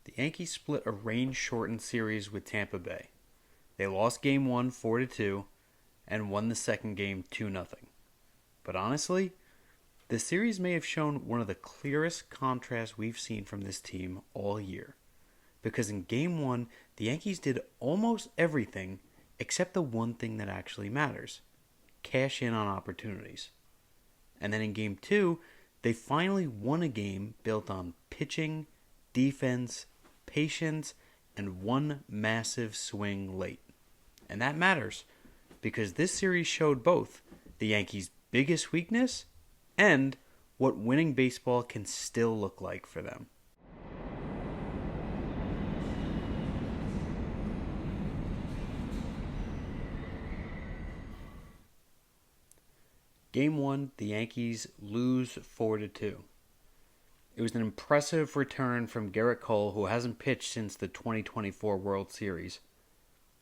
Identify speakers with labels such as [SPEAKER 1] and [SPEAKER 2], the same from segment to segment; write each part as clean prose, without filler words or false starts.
[SPEAKER 1] The Yankees split a rain-shortened series with Tampa Bay. They lost Game 1 4-2 and won the second game 2-0. But honestly, the series may have shown one of the clearest contrasts we've seen from this team all year. Because in Game 1, the Yankees did almost everything except the one thing that actually matters: cash in on opportunities. And then in Game 2, they finally won a game built on pitching, defense, patience, and one massive swing late. And that matters, because this series showed both the Yankees' biggest weakness and what winning baseball can still look like for them. Game 1, the Yankees lose 4-2. It was an impressive return from Gerrit Cole, who hasn't pitched since the 2024 World Series.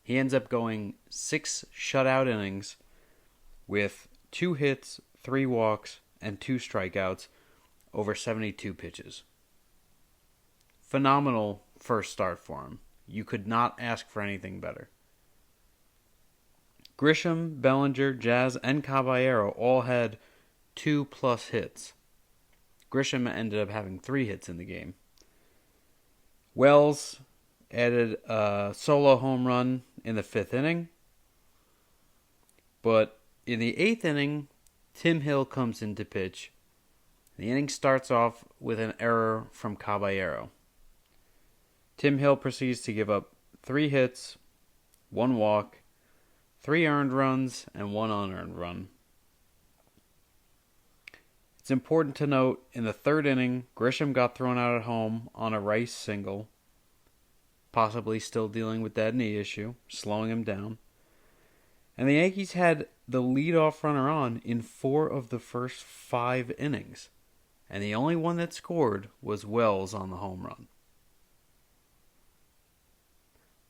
[SPEAKER 1] He ends up going 6 shutout innings with 2 hits, 3 walks, and 2 strikeouts over 72 pitches. Phenomenal first start for him. You could not ask for anything better. Grisham, Bellinger, Jazz, and Caballero all had 2+ hits. Grisham ended up having 3 hits in the game. Wells added a solo home run in the 5th inning. But in the 8th inning, Tim Hill comes in to pitch. The inning starts off with an error from Caballero. Tim Hill proceeds to give up 3 hits, 1 walk, 3 earned runs, and 1 unearned run. It's important to note, in the 3rd inning, Grisham got thrown out at home on a Rice single, possibly still dealing with that knee issue, slowing him down. And the Yankees had the leadoff runner on in 4 of the first 5 innings, and the only one that scored was Wells on the home run.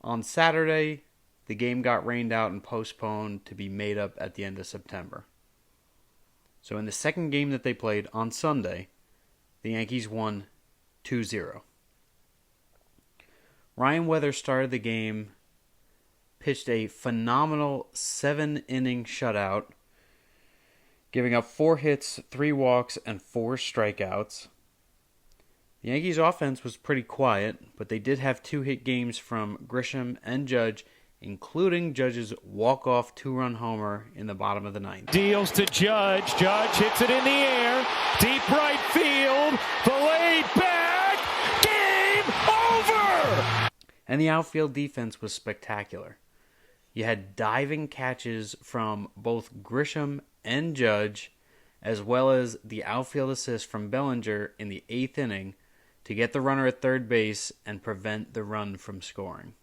[SPEAKER 1] On Saturday, the game got rained out and postponed to be made up at the end of September. So in the second game that they played on Sunday, the Yankees won 2-0. Ryan Weathers started the game, pitched a phenomenal 7-inning shutout, giving up 4 hits, 3 walks, and 4 strikeouts. The Yankees' offense was pretty quiet, but they did have 2-hit games from Grisham and Judge, including Judge's walk-off 2-run homer in the bottom of the 9th.
[SPEAKER 2] Deals to Judge. Judge hits it in the air. Deep right field. The laid back. Game over!
[SPEAKER 1] And the outfield defense was spectacular. You had diving catches from both Grisham and Judge, as well as the outfield assist from Bellinger in the 8th inning to get the runner at third base and prevent the run from scoring.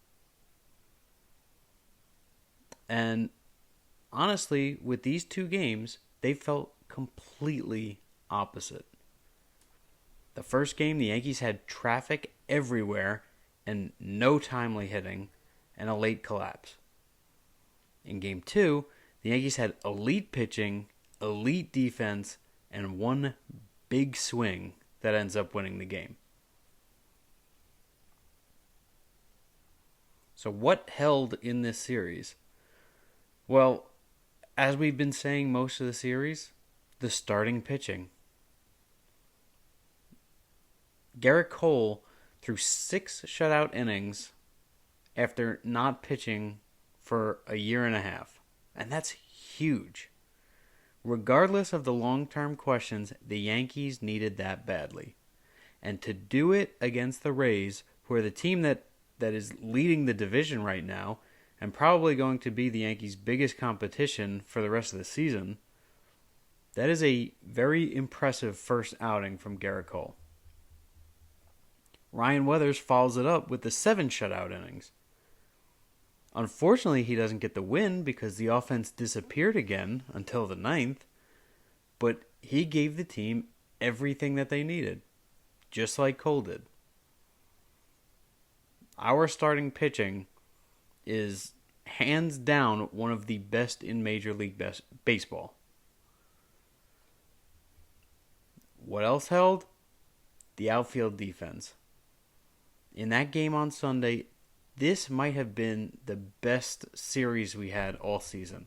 [SPEAKER 1] And honestly, with these 2 games, they felt completely opposite. The first game, the Yankees had traffic everywhere and no timely hitting and a late collapse. In Game 2, the Yankees had elite pitching, elite defense, and one big swing that ends up winning the game. So what held in this series? Well, as we've been saying most of the series, the starting pitching. Gerrit Cole threw 6 shutout innings after not pitching for a year and a half. And that's huge. Regardless of the long-term questions, the Yankees needed that badly. And to do it against the Rays, who are the team that is leading the division right now, and probably going to be the Yankees' biggest competition for the rest of the season, that is a very impressive first outing from Gerrit Cole. Ryan Weathers follows it up with the 7 shutout innings. Unfortunately, he doesn't get the win because the offense disappeared again until the 9th, but he gave the team everything that they needed, just like Cole did. Our starting pitching is hands down one of the best in Major League Baseball. What else held? The outfield defense. in that game on Sunday, this might have been the best series we had all season.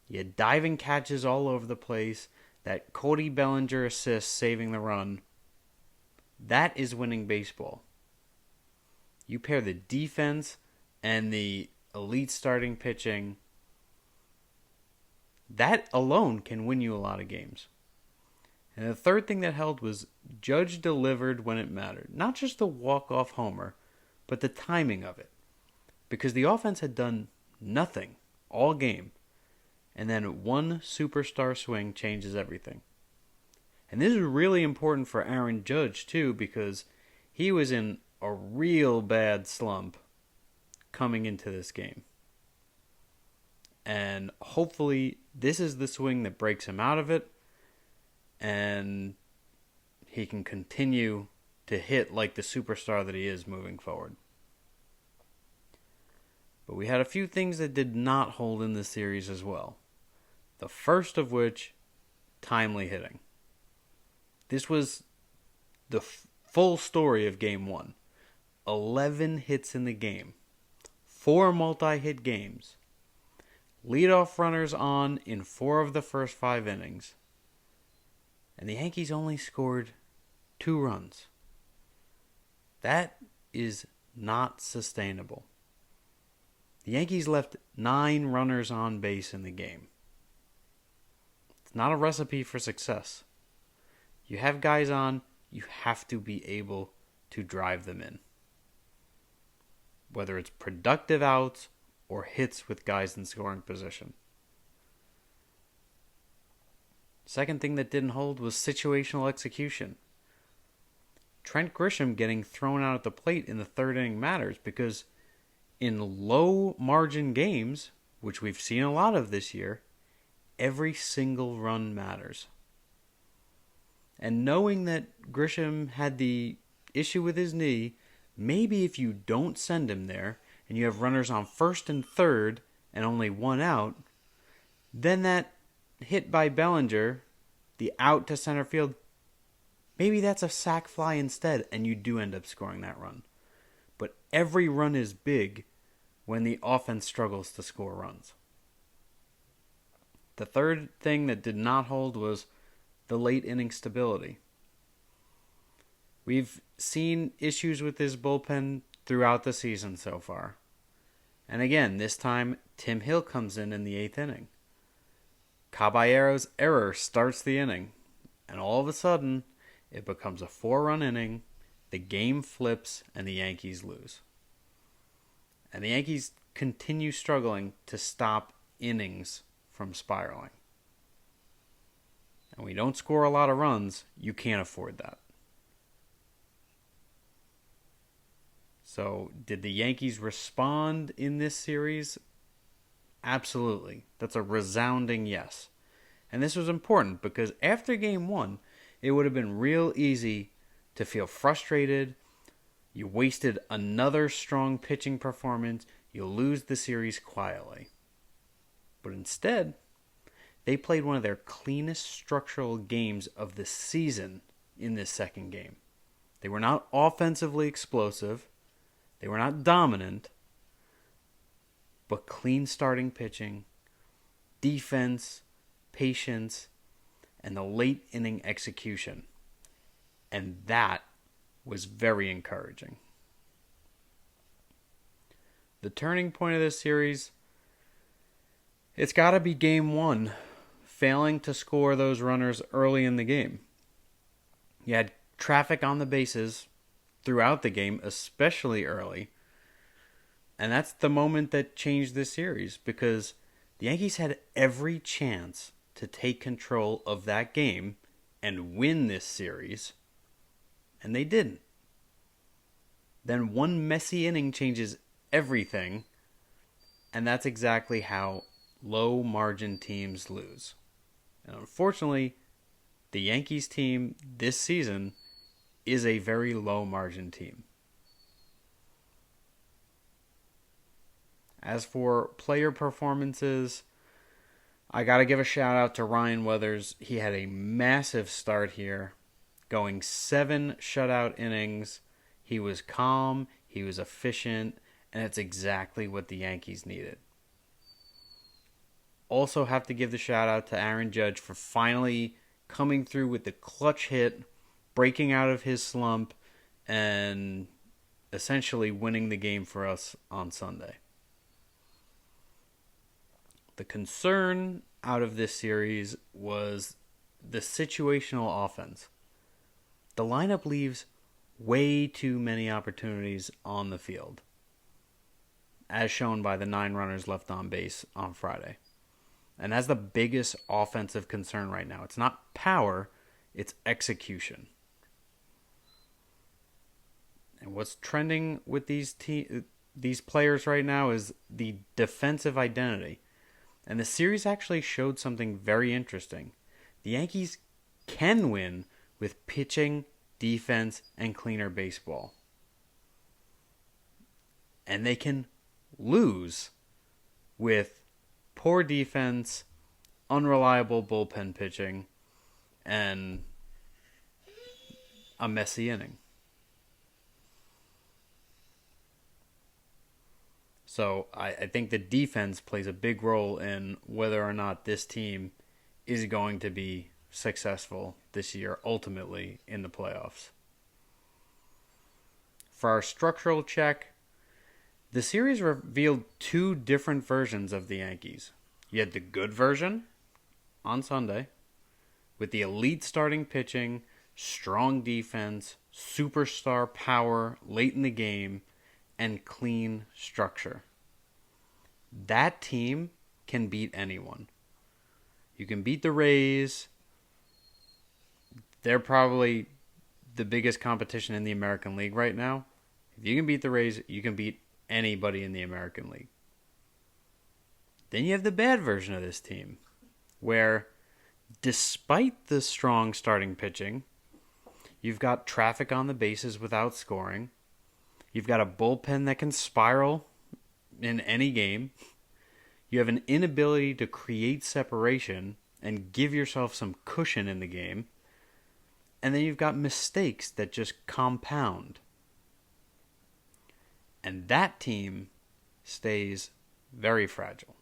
[SPEAKER 1] You had diving catches all over the place, that Cody Bellinger assist saving the run. That is winning baseball. You pair the defense and the elite starting pitching, that alone can win you a lot of games. And the third thing that held was Judge delivered when it mattered. Not just the walk-off homer, but the timing of it. Because the offense had done nothing all game. And then one superstar swing changes everything. And this is really important for Aaron Judge, too, because he was in a real bad slump coming into this game. And hopefully this is the swing that breaks him out of it, and he can continue to hit like the superstar that he is moving forward. But we had a few things that did not hold in this series as well. The first of which, timely hitting. This was the full story of Game 1. 11 hits in the game. 4 multi-hit games. Leadoff runners on in 4 of the first 5 innings. And the Yankees only scored 2 runs. That is not sustainable. The Yankees left 9 runners on base in the game. It's not a recipe for success. You have guys on, you have to be able to drive them in. Whether it's productive outs or hits with guys in scoring position. Second thing that didn't hold was situational execution. Trent Grisham getting thrown out at the plate in the third inning matters because in low margin games, which we've seen a lot of this year, every single run matters. And knowing that Grisham had the issue with his knee, maybe if you don't send him there and you have runners on first and third and only 1 out, then that hit by Bellinger, the out to center field, maybe that's a sac fly instead and you do end up scoring that run. But every run is big when the offense struggles to score runs. The third thing that did not hold was the late inning stability. We've seen issues with his bullpen throughout the season so far. And again, this time, Tim Hill comes in the 8th inning. Caballero's error starts the inning. And all of a sudden, it becomes a 4-run inning, the game flips, and the Yankees lose. And the Yankees continue struggling to stop innings from spiraling. And when you don't score a lot of runs, you can't afford that. So, did the Yankees respond in this series? Absolutely. That's a resounding yes. And this was important because after Game 1, it would have been real easy to feel frustrated. You wasted another strong pitching performance. You'll lose the series quietly. But instead, they played one of their cleanest structural games of the season in this second game. They were not offensively explosive. They were not dominant. But clean starting pitching, defense, patience, and the late inning execution. And that was very encouraging. The turning point of this series, it's got to be Game 1, failing to score those runners early in the game. You had traffic on the bases throughout the game, especially early. And that's the moment that changed this series because the Yankees had every chance to take control of that game and win this series, and they didn't. Then one messy inning changes everything, and that's exactly how low-margin teams lose. And unfortunately, the Yankees team this season is a very low-margin team. As for player performances, I got to give a shout out to Ryan Weathers. He had a massive start here, going 7 shutout innings. He was calm, he was efficient, and it's exactly what the Yankees needed. Also have to give the shout out to Aaron Judge for finally coming through with the clutch hit, breaking out of his slump, and essentially winning the game for us on Sunday. The concern out of this series was the situational offense. The lineup leaves way too many opportunities on the field, as shown by the 9 runners left on base on Friday. And that's the biggest offensive concern right now. It's not power, it's execution. And what's trending with these players right now is the defensive identity. And the series actually showed something very interesting. The Yankees can win with pitching, defense, and cleaner baseball. And they can lose with poor defense, unreliable bullpen pitching, and a messy inning. So I think the defense plays a big role in whether or not this team is going to be successful this year, ultimately, in the playoffs. For our structural check, the series revealed 2 different versions of the Yankees. You had the good version on Sunday, with the elite starting pitching, strong defense, superstar power late in the game, and clean structure. That team can beat anyone. You can beat the Rays. They're probably the biggest competition in the American League right now. If you can beat the Rays, you can beat anybody in the American League. Then you have the bad version of this team, where despite the strong starting pitching, you've got traffic on the bases without scoring. You've got a bullpen that can spiral in any game. You have an inability to create separation and give yourself some cushion in the game. And then you've got mistakes that just compound. And that team stays very fragile.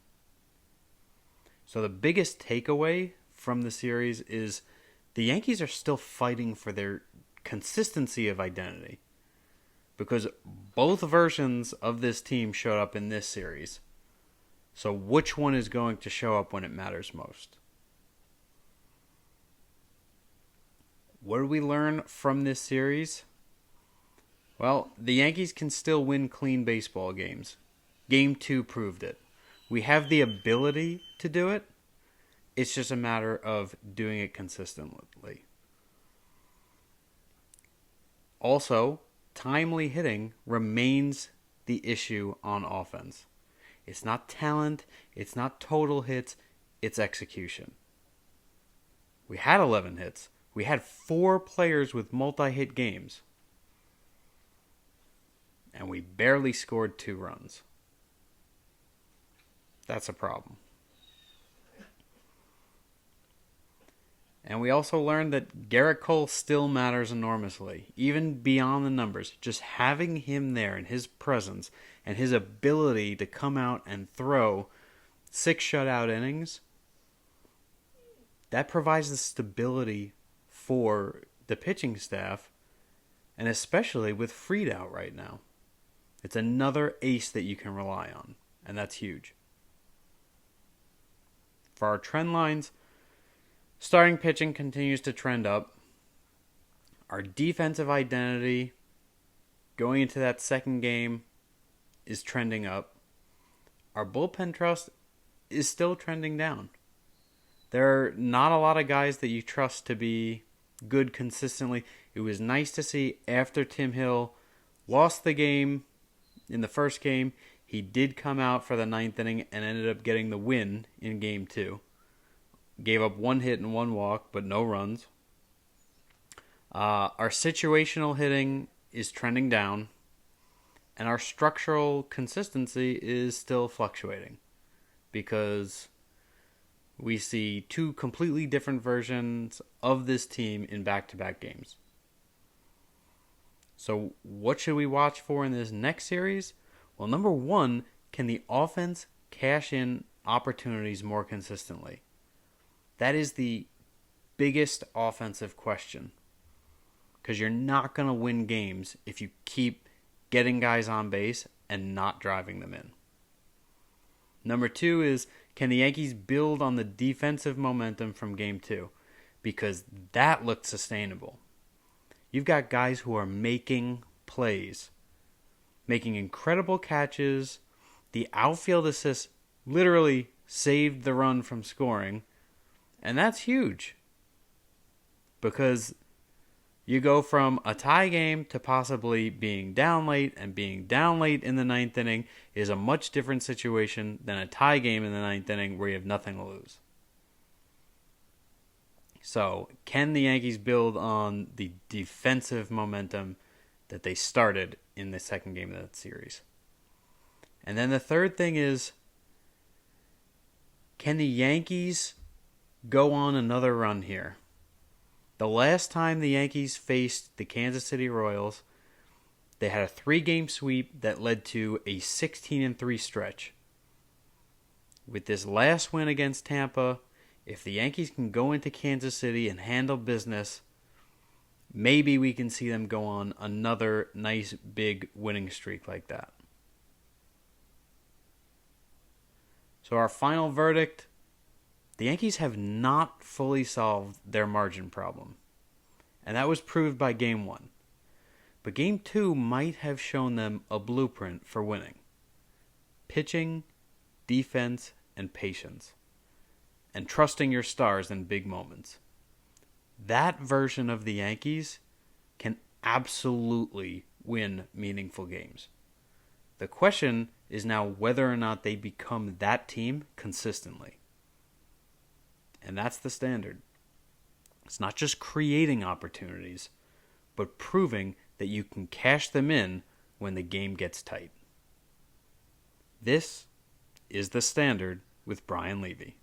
[SPEAKER 1] So the biggest takeaway from the series is the Yankees are still fighting for their consistency of identity. Because both versions of this team showed up in this series. So which one is going to show up when it matters most? What did we learn from this series? Well, the Yankees can still win clean baseball games. Game 2 proved it. We have the ability to do it. It's just a matter of doing it consistently. Also, timely hitting remains the issue on offense. It's not talent, it's not total hits, it's execution. We had 11 hits. We had 4 players with multi-hit games. And we barely scored 2 runs. That's a problem. And we also learned that Gerrit Cole still matters enormously, even beyond the numbers. Just having him there and his presence and his ability to come out and throw 6 shutout innings, that provides the stability for the pitching staff, and especially with Fried out right now. It's another ace that you can rely on, and that's huge. For our trend lines, starting pitching continues to trend up. Our defensive identity going into that second game is trending up. Our bullpen trust is still trending down. There are not a lot of guys that you trust to be good consistently. It was nice to see after Tim Hill lost the game in the first game, he did come out for the 9th inning and ended up getting the win in Game 2. Gave up 1 hit and 1 walk, but no runs. Our situational hitting is trending down, and our structural consistency is still fluctuating because we see 2 completely different versions of this team in back-to-back games. So what should we watch for in this next series? Well, number one, can the offense cash in opportunities more consistently? That is the biggest offensive question. Because you're not going to win games if you keep getting guys on base and not driving them in. Number two is, can the Yankees build on the defensive momentum from Game 2? Because that looked sustainable. You've got guys who are making plays, making incredible catches. The outfield assist literally saved the run from scoring. And that's huge. Because you go from a tie game to possibly being down late, and being down late in the ninth inning is a much different situation than a tie game in the ninth inning where you have nothing to lose. So, can the Yankees build on the defensive momentum that they started in the second game of that series? And then the third thing is, can the Yankees go on another run here? The last time the Yankees faced the Kansas City Royals, they had a 3-game sweep that led to a 16-3 stretch. With this last win against Tampa, if the Yankees can go into Kansas City and handle business, maybe we can see them go on another nice big winning streak like that. So our final verdict, the Yankees have not fully solved their margin problem. And that was proved by Game 1. But Game 2 might have shown them a blueprint for winning. Pitching, defense, and patience. And trusting your stars in big moments. That version of the Yankees can absolutely win meaningful games. The question is now whether or not they become that team consistently. And that's the standard. It's not just creating opportunities, but proving that you can cash them in when the game gets tight. This is The Standard with Brian Leavy.